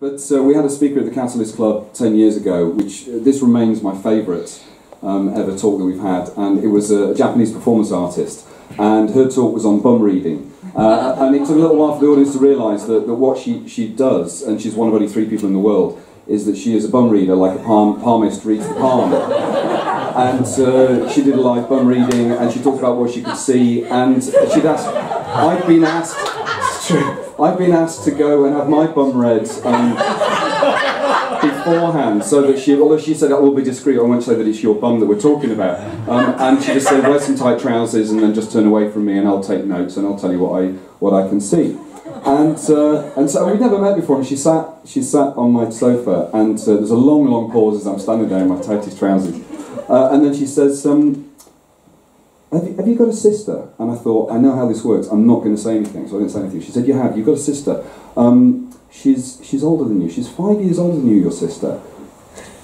But we had a speaker at the Catalyst Club 10 years ago, which this remains my favourite ever talk that we've had, and it was a Japanese performance artist, and her talk was on bum reading. And it took a little while for the audience to realise that what she does, and she's one of only 3 people in the world, is that she is a bum reader, like a palmist reads the palm. And she did a live bum reading, and she talked about what she could see, and she'd asked, I've been asked to go and have my bum read beforehand, so that although she said it will be discreet, I won't say that it's your bum that we're talking about, and she just said, wear some tight trousers and then just turn away from me and I'll take notes and I'll tell you what I can see. And so we'd never met before, and she sat on my sofa, and there's a long pause as I'm standing there in my tightest trousers, and then she says, have you got a sister? And I thought, I know how this works, I'm not going to say anything, so I didn't say anything. She said, you've got a sister. She's older than you. She's 5 years older than you, your sister.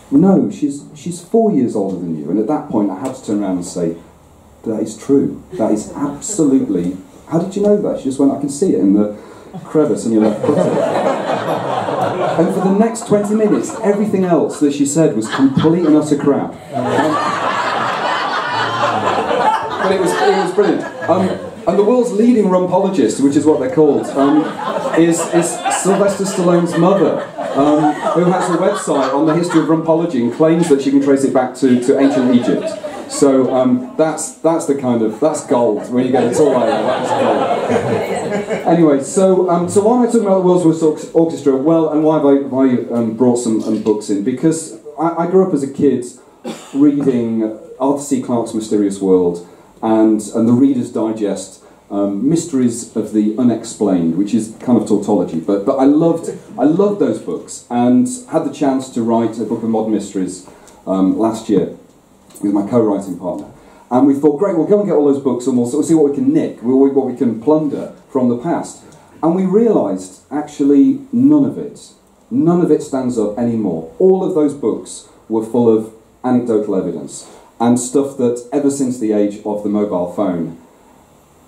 No, she's 4 years older than you. And at that point I had to turn around and say, that is true. That is absolutely... How did you know that? She just went, I can see it in the crevice in your left buttock. And for the next 20 minutes, everything else that she said was complete and utter crap. But it was brilliant. And the world's leading rumpologist, which is what they're called, is Sylvester Stallone's mother, who has a website on the history of rumpology and claims that she can trace it back to ancient Egypt. So that's gold. When you get it all like that, that's gold. Anyway, so why am I talking about the World's Worst Orchestra? Well, and why have I brought some books in? Because I grew up as a kid reading Arthur C. Clarke's Mysterious World and the Reader's Digest, Mysteries of the Unexplained, which is kind of tautology, but I loved those books, and had the chance to write a book of modern mysteries last year with my co-writing partner, and we thought, great, we'll go and get all those books and we'll see what we can nick, what we can plunder from the past, and we realised actually none of it stands up anymore. All of those books were full of anecdotal evidence and stuff that ever since the age of the mobile phone,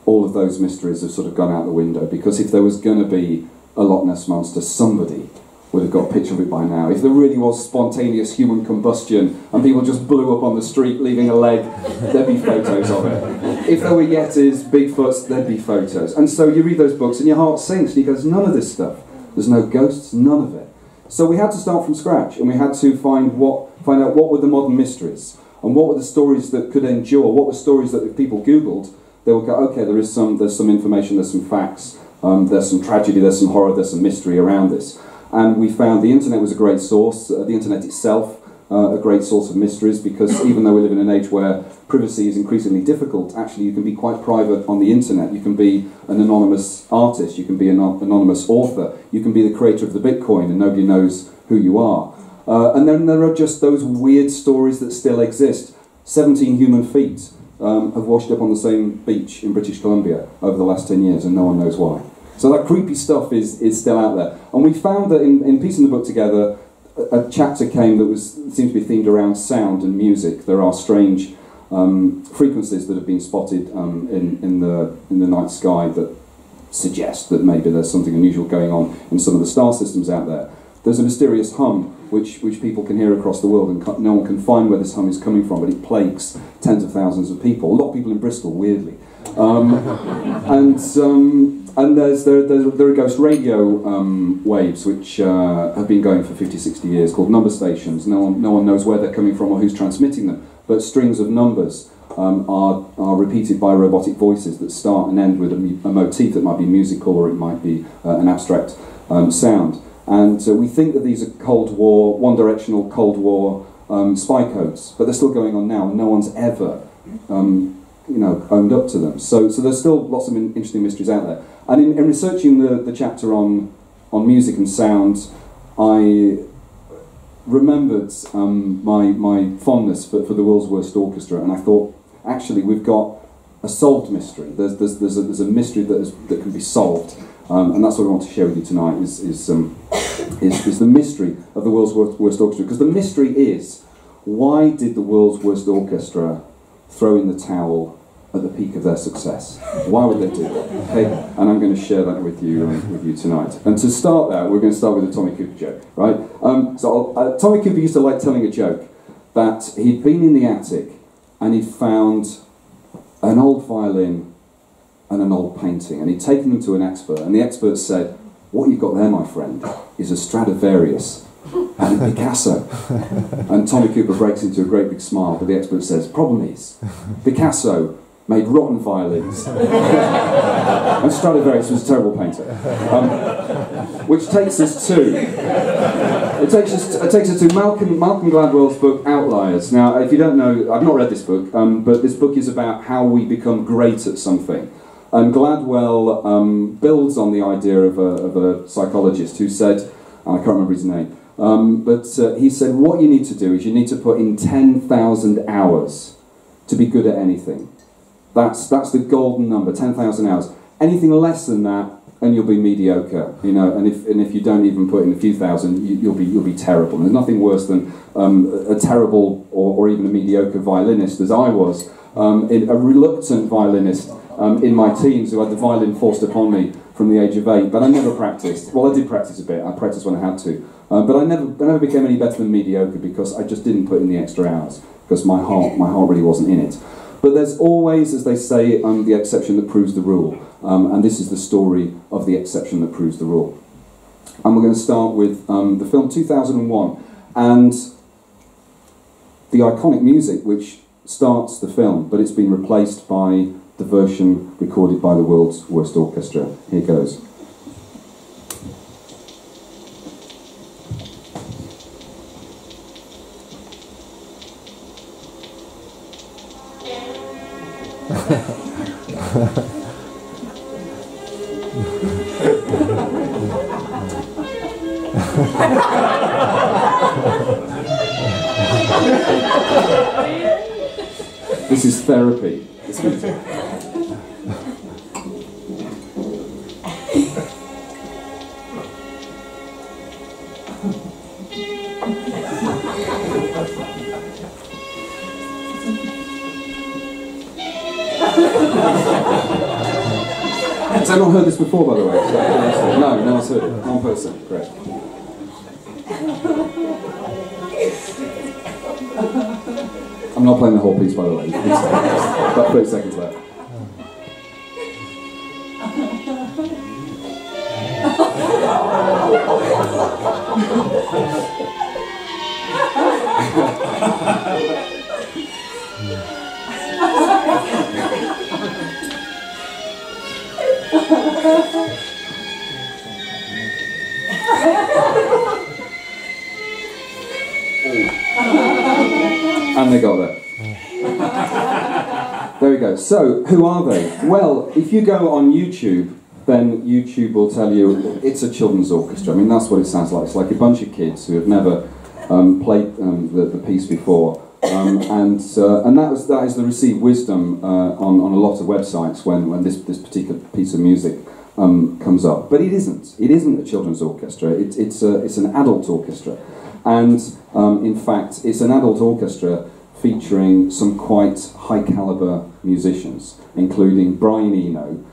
all of those mysteries have sort of gone out the window, because if there was going to be a Loch Ness Monster, somebody would have got a picture of it by now. If there really was spontaneous human combustion and people just blew up on the street leaving a leg, there'd be photos of it. If there were Yetis, Bigfoots, there'd be photos. And so you read those books and your heart sinks and you go, there's none of this stuff. There's no ghosts, none of it. So we had to start from scratch, and we had to find out what were the modern mysteries, and what were the stories that could endure, what were stories that if people Googled, they would go, okay, there's some information, there's some facts, there's some tragedy, there's some horror, there's some mystery around this. And we found the internet was a great source, the internet itself a great source of mysteries, because even though we live in an age where privacy is increasingly difficult, actually you can be quite private on the internet. You can be an anonymous artist, you can be an anonymous author, you can be the creator of the Bitcoin and nobody knows who you are. And then there are just those weird stories that still exist. 17 human feet have washed up on the same beach in British Columbia over the last 10 years and no one knows why. So that creepy stuff is still out there. And we found that in piecing the book together, a chapter came that seemed to be themed around sound and music. There are strange frequencies that have been spotted in the night sky that suggest that maybe there's something unusual going on in some of the star systems out there. There's a mysterious hum which people can hear across the world, and no one can find where this hum is coming from, but it plagues tens of thousands of people. A lot of people in Bristol, weirdly. And there are ghost radio waves which have been going for 50, 60 years, called number stations. No one knows where they're coming from or who's transmitting them, but strings of numbers are repeated by robotic voices that start and end with a motif that might be musical or it might be an abstract sound. And we think that these are Cold War, one-directional Cold War spy codes, but they're still going on now. No one's ever owned up to them. So there's still lots of interesting mysteries out there. And in researching the chapter on music and sound, I remembered my fondness for the World's Worst Orchestra, and I thought, actually, we've got a solved mystery. There's a mystery that can be solved, and that's what I want to share with you tonight. Is the mystery of the World's Worst Orchestra? Because the mystery is, why did the World's Worst Orchestra throw in the towel at the peak of their success? Why would they do that? Okay, and I'm going to share that with you tonight. And to start that, we're going to start with a Tommy Cooper joke, right? Tommy Cooper used to like telling a joke that he'd been in the attic and he'd found an old violin and an old painting, and he'd taken them to an expert, and the expert said, "What you've got there, my friend, is a Stradivarius and a Picasso." And Tommy Cooper breaks into a great big smile, but the expert says, "Problem is, Picasso made rotten violins, and Stradivarius was a terrible painter." Which takes us to Malcolm Gladwell's book Outliers. Now, if you don't know, I've not read this book, but this book is about how we become great at something. And Gladwell builds on the idea of a psychologist who said, and I can't remember his name, but he said, what you need to do is you need to put in 10,000 hours to be good at anything. That's the golden number, 10,000 hours. Anything less than that, and you'll be mediocre, you know. And if you don't even put in a few thousand, you'll be terrible. And there's nothing worse than a terrible or even a mediocre violinist, as I was, a reluctant violinist in my teens who had the violin forced upon me from the age of 8. But I never practiced. Well, I did practice a bit. I practiced when I had to, but I never became any better than mediocre because I just didn't put in the extra hours because my heart really wasn't in it. But there's always, as they say, the exception that proves the rule. And this is the story of the exception that proves the rule. And we're going to start with the film 2001 and the iconic music which starts the film, but it's been replaced by the version recorded by the world's worst orchestra. Here goes. This is therapy. This music. Has anyone heard this before, by the way? No, no one's heard it. One person. Great. I'm not playing the whole piece, by the way. About 30 seconds left. And they got there. There we go. So, who are they? Well, if you go on YouTube, then YouTube will tell you it's a children's orchestra. I mean, that's what it sounds like. It's like a bunch of kids who have never played the piece before. And that is the received wisdom on a lot of websites when this particular piece of music comes up. But it isn't. It isn't a children's orchestra. It's an adult orchestra. And in fact, it's an adult orchestra featuring some quite high-caliber musicians, including Brian Eno,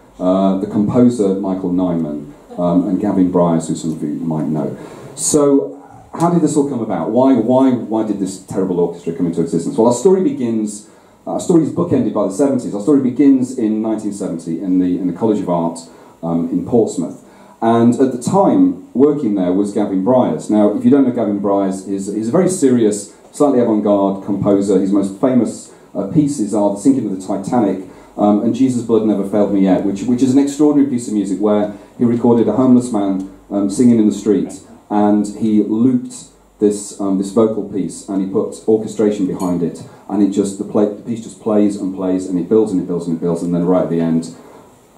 the composer Michael Nyman, and Gavin Bryars, who some of you might know. So, how did this all come about? Why did this terrible orchestra come into existence? Well, our story is bookended by the 70s. Our story begins in 1970 in the College of Art in Portsmouth. And at the time, working there was Gavin Bryars. Now, if you don't know Gavin Bryars, he's a very serious, slightly avant-garde composer. His most famous pieces are The Sinking of the Titanic and Jesus' Blood Never Failed Me Yet, which is an extraordinary piece of music where he recorded a homeless man singing in the street, and he looped this vocal piece, and he put orchestration behind it, and the piece just plays and plays, and it builds and it builds and it builds, and then right at the end,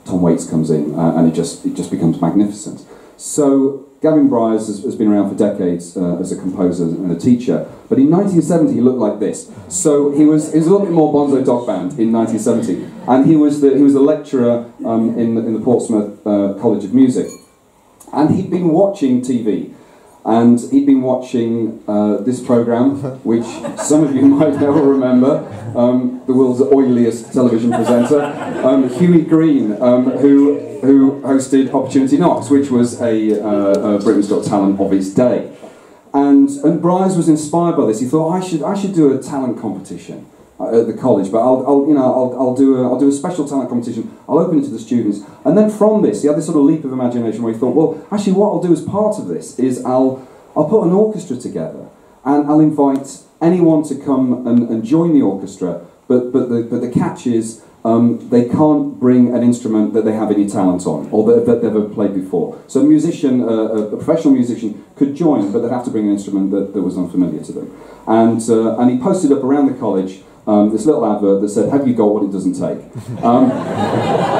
Tom Waits comes in, and it just becomes magnificent. So Gavin Bryars has been around for decades as a composer and a teacher, but in 1970 he looked like this. So he was a little bit more Bonzo Dog Band in 1970, and he was the lecturer in the Portsmouth College of Music, and he'd been watching TV. And he'd been watching this programme, which some of you might never remember, the world's oiliest television presenter, Hughie Green, who hosted Opportunity Knocks, which was a Britain's Got Talent of its day. And Bryars was inspired by this. He thought, I should do a talent competition at the college, but I'll do a special talent competition. I'll open it to the students, and then from this, he had this sort of leap of imagination where he thought, well, actually, what I'll do as part of this is I'll put an orchestra together, and I'll invite anyone to come and join the orchestra. But the catch is they can't bring an instrument that they have any talent on, or that they've ever played before. So a musician, a professional musician, could join, but they'd have to bring an instrument that was unfamiliar to them. And he posted up around the college this little advert that said, "Have you got what it doesn't take?"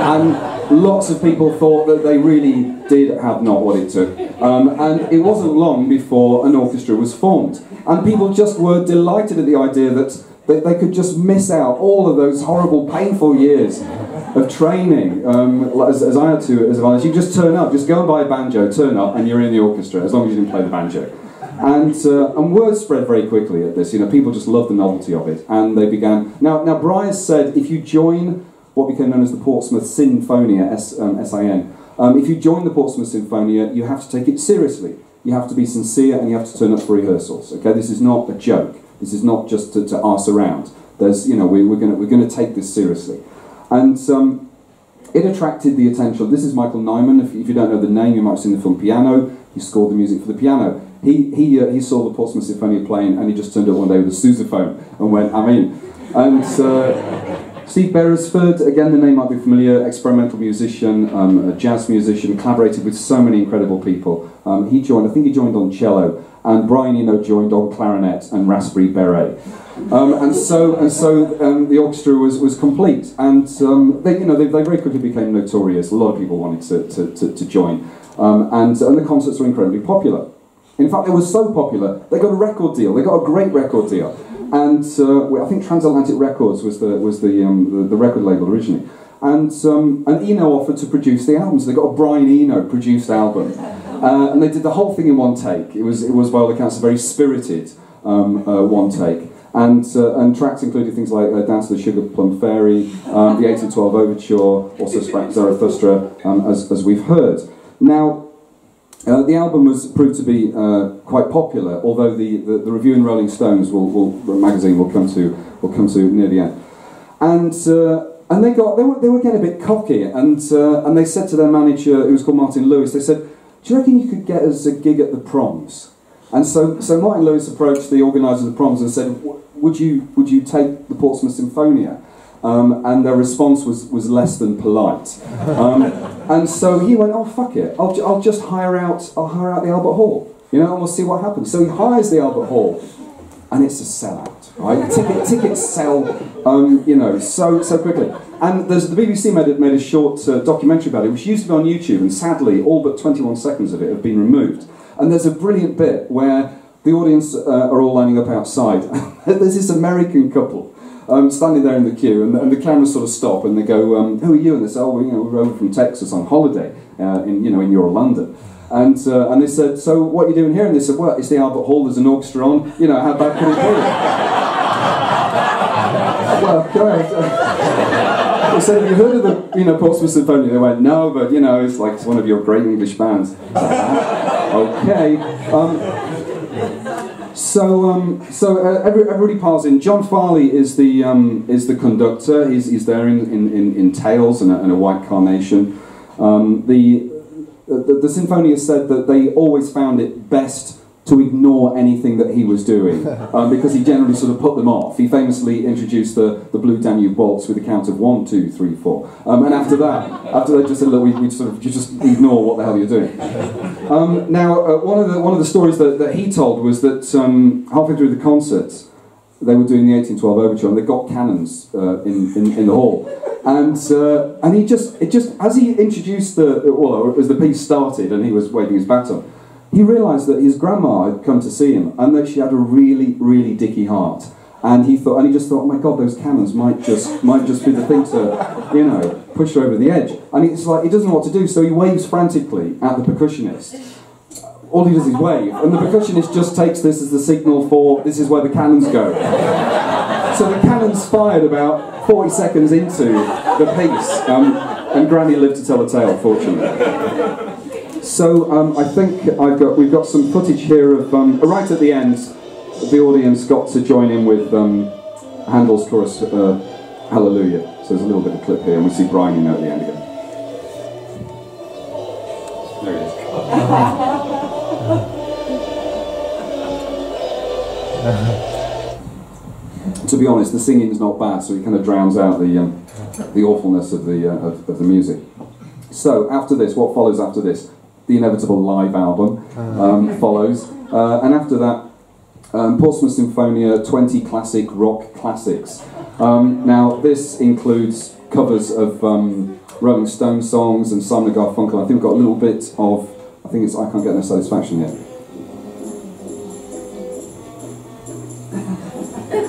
And lots of people thought that they really did have not what it took. And it wasn't long before an orchestra was formed. And people just were delighted at the idea that they could just miss out all of those horrible, painful years of training, as I had to, as you just turn up, just go and buy a banjo, turn up, and you're in the orchestra, as long as you didn't play the banjo. And word spread very quickly at this. People just loved the novelty of it, and they began. Now Bryars said, if you join what became known as the Portsmouth Synfonia, S-I-N, if you join the Portsmouth Synfonia, you have to take it seriously. You have to be sincere, and you have to turn up for rehearsals. Okay, this is not a joke. This is not just to arse around. There's, we're going to take this seriously, and it attracted the attention. This is Michael Nyman. If you don't know the name, you might have seen the film Piano. He scored the music for the piano. He saw the Portsmouth Synfonia playing, and he just turned up one day with a sousaphone and went, "I'm in." And Steve Beresford, again the name might be familiar, experimental musician, a jazz musician, collaborated with so many incredible people. He joined, I think he joined on cello, and Brian Eno joined on clarinet and raspberry beret. And so the orchestra was complete, and they very quickly became notorious. A lot of people wanted to join, and the concerts were incredibly popular. In fact, they were so popular, they got a record deal. They got a great record deal, and I think Transatlantic Records was the record label originally. And Eno offered to produce the album, so they got a Brian Eno produced album, and they did the whole thing in one take. It was by all accounts a very spirited one take, and tracks included things like Down to the Sugar Plum Fairy, the 1812 Overture, also Zarathustra, as we've heard. Now. The album was proved to be quite popular, although the review in Rolling Stones magazine will come to near the end, and they were getting a bit cocky, and they said to their manager, who was called Martin Lewis, they said, "Do you reckon you could get us a gig at the Proms?" And so Martin Lewis approached the organisers of the Proms and said, "Would you take the Portsmouth Synfonia?" And their response was less than polite. And so he went, "Oh fuck it, I'll just hire out the Albert Hall, and we'll see what happens." So he hires the Albert Hall, and it's a sellout, right? Tickets sell, so quickly. And the BBC made a short documentary about it, which used to be on YouTube, and sadly, all but 21 seconds of it have been removed. And there's a brilliant bit where the audience are all lining up outside. There's this American couple. Standing there in the queue, and the cameras sort of stop, and they go, "Who are you?" And they say, "Oh, we're over from Texas on holiday in your London." And they said, "So what are you doing here?" And they said, "Well, it's the Albert Hall. There's an orchestra on. How bad could it be?" Well, go ahead. They said, "Have you heard of the Portsmouth Synfonia?" They went, "No, but it's one of your great English bands." Okay. So everybody piles in. John Farley is the conductor. He's there in tails and a white carnation. The Synfonia said that they always found it best to ignore anything that he was doing because he generally sort of put them off. He famously introduced the Blue Danube Waltz with a count of 1, 2, 3, 4, and after they just said, "Look, you just ignore what the hell you're doing." Now, one of the stories that he told was that halfway through the concert, they were doing the 1812 Overture, and they got cannons in the hall, and it just as he introduced as the piece started and he was waving his baton, he realised that his grandma had come to see him, and that she had a really, really dicky heart. And he just thought, "Oh my God, those cannons might just be the thing to, push her over the edge." And it's like he doesn't know what to do, so he waves frantically at the percussionist. all he does is wave, and the percussionist just takes this as the signal for this is where the cannons go. So the cannons fired about 40 seconds into the piece, and Granny lived to tell the tale, fortunately. So I think we've got some footage here of right at the end. The audience got to join in with Handel's chorus, Hallelujah. So there's a little bit of clip here, and we see Brian in at the end again. There he is. To be honest, the singing's not bad, so it kind of drowns out the awfulness of the music. So after this, what follows after this? The inevitable live album follows, and after that, Portsmouth Synfonia 20 classic rock classics. Now this includes covers of Rolling Stone songs and Simon & Garfunkel. I think we've got a little bit of, I Can't Get No Satisfaction yet.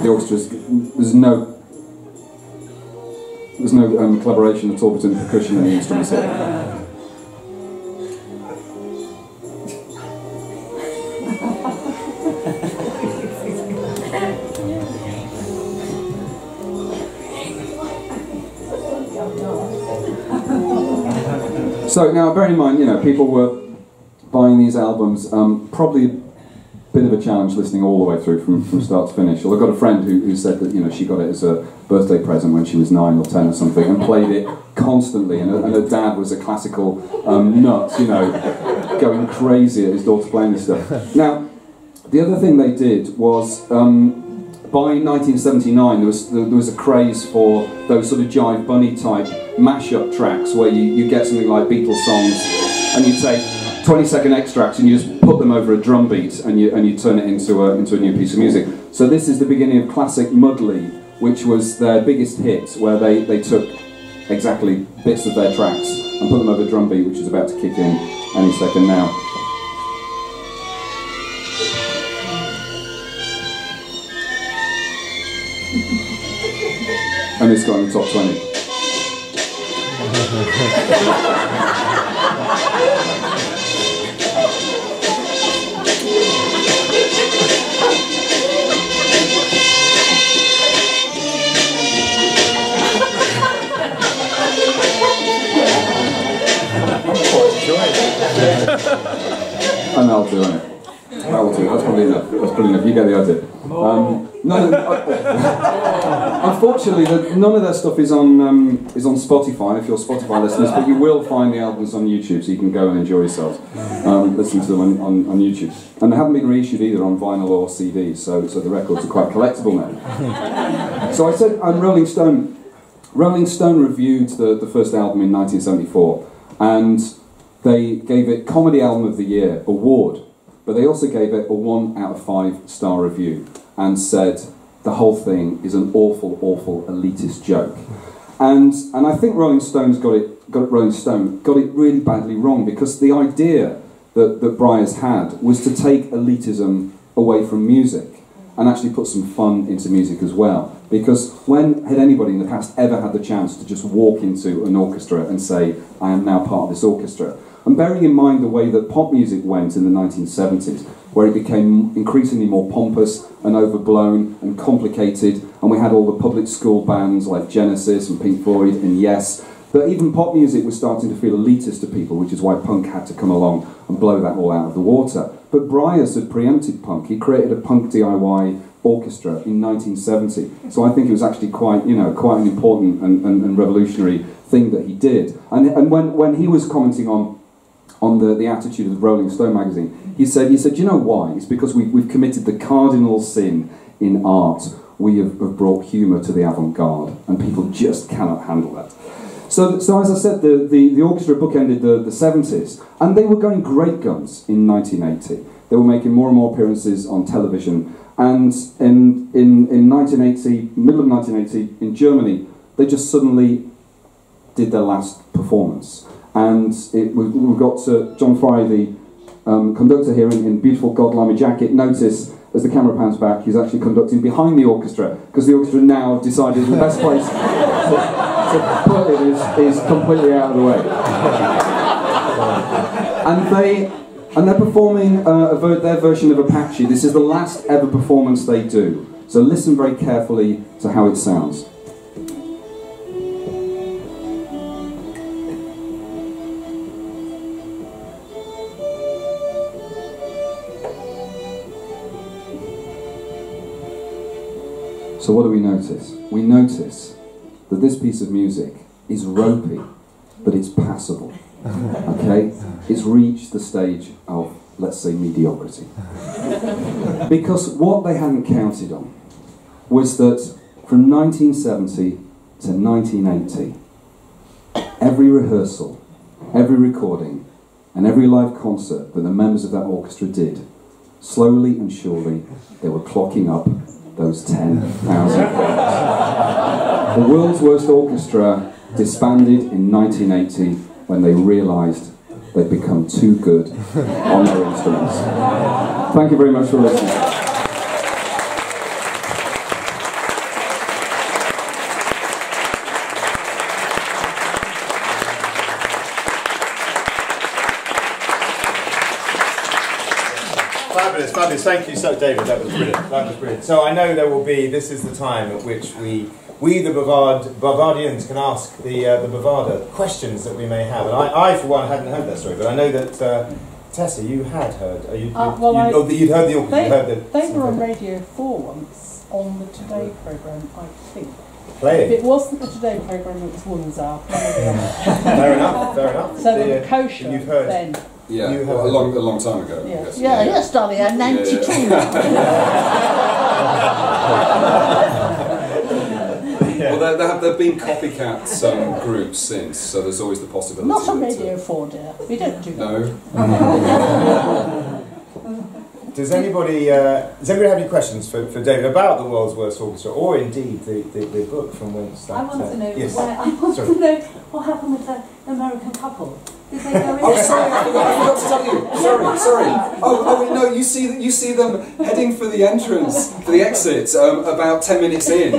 The orchestra's, there's no collaboration at all between the percussion and the instruments here. So now, bear in mind, people were buying these albums, probably a bit of a challenge listening all the way through from start to finish. Well, I've got a friend who said that she got it as a birthday present when she was 9 or 10 or something, and played it constantly. And her dad was a classical nut, going crazy at his daughter playing this stuff. Now, the other thing they did was, by 1979, there was a craze for those sort of Jive Bunny type mashup tracks where you get something like Beatles songs and you take 20-second extracts and you just put them over a drum beat and you turn it into a new piece of music. So this is the beginning of classic Mudley, which was their biggest hit, where they took exactly bits of their tracks and put them over a drum beat, which is about to kick in any second now. And this got in the top 20. And that'll do, won't it? That'll do. That's probably enough. That's probably enough. You get the idea. Unfortunately, none of that stuff is on Spotify. If you're Spotify listeners, but you will find the albums on YouTube, so you can go and enjoy yourselves. Listen to them on YouTube, and they haven't been reissued either on vinyl or CD, so the records are quite collectible now. So I said, Rolling Stone. Rolling Stone reviewed the first album in 1974, and they gave it Comedy Album of the Year award. But they also gave it a 1 out of 5 star review and said the whole thing is an awful, awful elitist joke. And I think Rolling Stone got it really badly wrong, because the idea that Bryars had was to take elitism away from music and actually put some fun into music as well. Because when had anybody in the past ever had the chance to just walk into an orchestra and say, I am now part of this orchestra? And bearing in mind the way that pop music went in the 1970s, where it became increasingly more pompous and overblown and complicated, and we had all the public school bands like Genesis and Pink Floyd and Yes, that even pop music was starting to feel elitist to people, which is why punk had to come along and blow that all out of the water. But Bryars had preempted punk. He created a punk DIY orchestra in 1970. So I think it was actually quite an important and revolutionary thing that he did. And when he was commenting on the attitude of Rolling Stone magazine, he said, you know why? It's because we've committed the cardinal sin in art. We have brought humour to the avant-garde, and people just cannot handle that. So as I said, the orchestra bookended the 70s, and they were going great guns in 1980. They were making more and more appearances on television, and in 1980, middle of 1980, in Germany, they just suddenly did their last performance. And we've got John Fry, the conductor here in beautiful God-limey jacket. Notice, as the camera pans back, he's actually conducting behind the orchestra, because the orchestra now have decided the best place to put it is completely out of the way. And they're performing their version of Apache. This is the last ever performance they do. So listen very carefully to how it sounds. So what do we notice? We notice that this piece of music is ropey, but it's passable. Okay? It's reached the stage of, let's say, mediocrity. Because what they hadn't counted on was that from 1970 to 1980, every rehearsal, every recording, and every live concert that the members of that orchestra did, slowly and surely, they were clocking up those 10,000 points. The world's worst orchestra disbanded in 1980 when they realised they'd become too good on their instruments. Thank you very much for listening. Fabulous, fabulous. Thank you so, David. That was brilliant. That was brilliant. So I know there will be. This is the time at which we the Bavardians, can ask the Bavarder questions that we may have. And I for one, hadn't heard that story, but I know that Tessa, you had heard. You'd heard the orchestra. They were on Radio 4 once on the Today programme, I think. Playing. If it wasn't the Today programme, it was Woman's Hour. Fair enough. Fair enough. So they were kosher you've heard then. Yeah, a long time ago. Yeah. Yes. Yes, darling, I'm 92 now. Well, there have been copycat groups since, so there's always the possibility. Not on Radio 4, dear. We don't do that. No. Does anybody have any questions for David about the world's worst orchestra, or indeed the book from whence that? I want to know. Yes. I want to know what happened with the American couple. Did they go in? Oh, sorry, I forgot to tell you. Sorry. Oh, no, you see them heading for the entrance, for the exit, about 10 minutes in.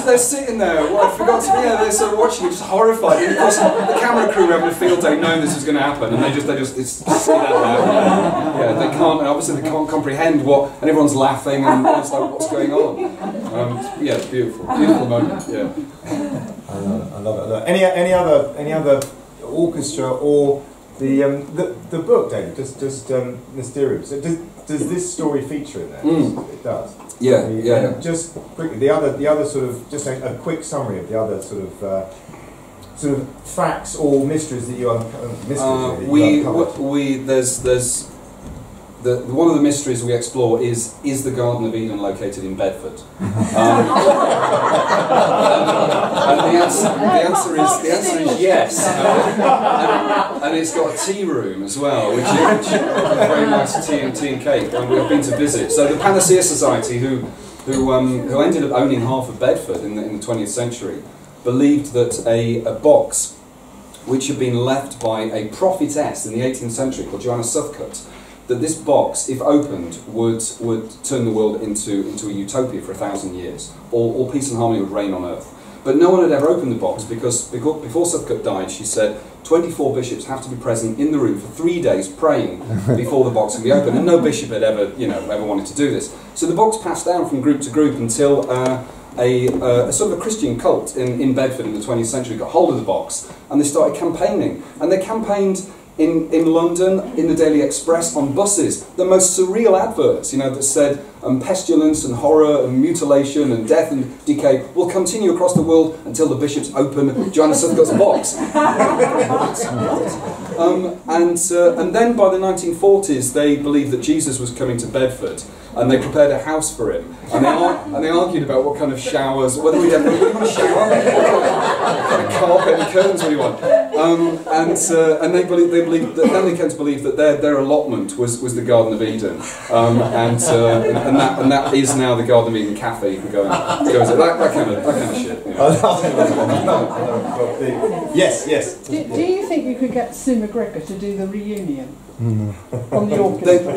They're sitting there. Well, I forgot to. Yeah, they're sort of watching, just horrified. And of course, the camera crew were having a field day, knowing this was going to happen, and they just it's see that now. Yeah, they can't. Obviously, they can't comprehend what, and everyone's laughing, and it's like, what's going on? Yeah, it's beautiful moment. Yeah. I love it. Any other orchestra or the book, David? Just Mysterious. Does this story feature in there? It does. Yeah. Just quickly, the other sort of just a quick summary of the other sort of facts or mysteries that you uncovered. There's one of the mysteries we explore is the Garden of Eden located in Bedford? And the answer is yes. And it's got a tea room as well, which is very nice tea and cake when we've been to visit. So the Panacea Society, who ended up owning half of Bedford in the 20th century, believed that a box which had been left by a prophetess in the 18th century called Joanna Southcott, that this box, if opened, would turn the world into a utopia for 1,000 years. All peace and harmony would reign on earth. But no one had ever opened the box because before Southcott died, she said 24 bishops have to be present in the room for 3 days praying before the box can be opened, and no bishop had ever wanted to do this. So the box passed down from group to group until a sort of a Christian cult in Bedford in the 20th century got hold of the box, and they started campaigning. And they campaigned in London, in the Daily Express, on buses, the most surreal adverts, that said pestilence and horror and mutilation and death and decay will continue across the world until the bishops open Joanna Southcott's box. And then by the 1940s, they believed that Jesus was coming to Bedford, and they prepared a house for him. And they argued about what kind of showers, whether we want a shower, what kind of carpet and curtains we want. And they believed that, then they came to believe that their allotment was the Garden of Eden, and that is now the Garden of Eden Cafe. You can go and that kind of shit. Yes. Do you think you could get Sue McGregor to do the reunion on the orchestra?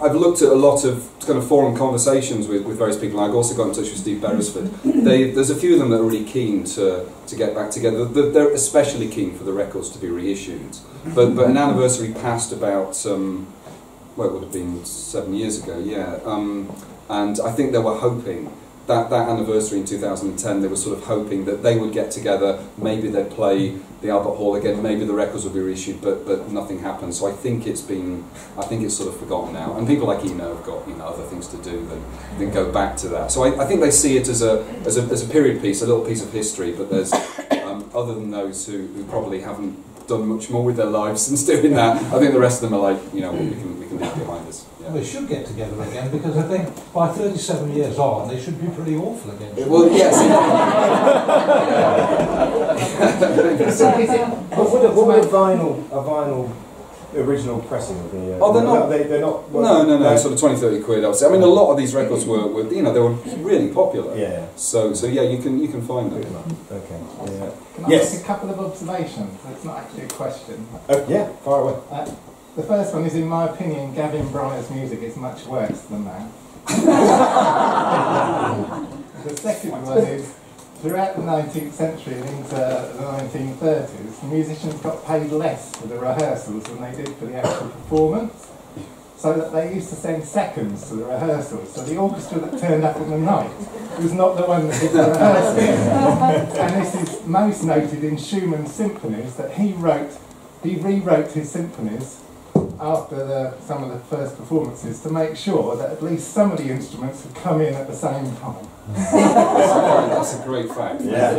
I've looked at a lot of kind of forum conversations with various people. I've also got in touch with Steve Beresford. There's a few of them that are really keen to get back together. They're especially keen for the records to be reissued. But an anniversary passed about, well, it would have been 7 years ago, yeah. And I think they were hoping that anniversary in 2010, they were sort of hoping that they would get together, maybe they'd play the Albert Hall again, maybe the records would be reissued, but nothing happened. So I think it's sort of forgotten now. And people like Eno have got other things to do than go back to that. So I think they see it as a period piece, a little piece of history. But there's other than those who probably haven't done much more with their lives since doing that. I think the rest of them are like, we can leave it behind us. Yeah. They should get together again, because I think by 37 years on, they should be pretty awful again. Well, yes. What a vinyl original pressing of the... Oh, they're not... They're not... No, sort of 20-30 quid, I would say. I mean, a lot of these records were they were really popular. Yeah. So yeah, you can find them. Okay. Yeah. Can I make a couple of observations? It's not actually a question. Yeah, far away. The first one is, in my opinion, Gavin Bryars' music is much worse than that. The second one is, throughout the 19th century and into the 1930s, musicians got paid less for the rehearsals than they did for the actual performance, so that they used to send seconds to the rehearsals. So the orchestra that turned up in the night was not the one that did the rehearsals. And this is most noted in Schumann's symphonies, that he rewrote his symphonies after some of the first performances to make sure that at least some of the instruments would come in at the same time. That's a great fact. Yeah.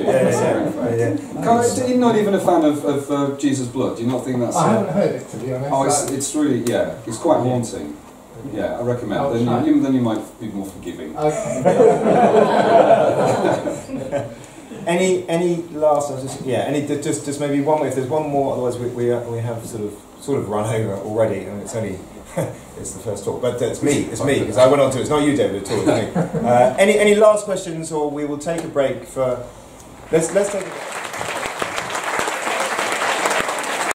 You're not even a fan of Jesus' Blood. Do you not think that's... I haven't heard it, to be honest. Oh, it's really, it's quite haunting. Yeah, I recommend. Then you might be more forgiving. Okay. Any last? Just maybe one. If there's one more, otherwise we have sort of run over already, and it's only it's the first talk. But it's me because I went on to it. It's not you, David, at all. It's me. Any last questions, or we will take a break for. Let's take a.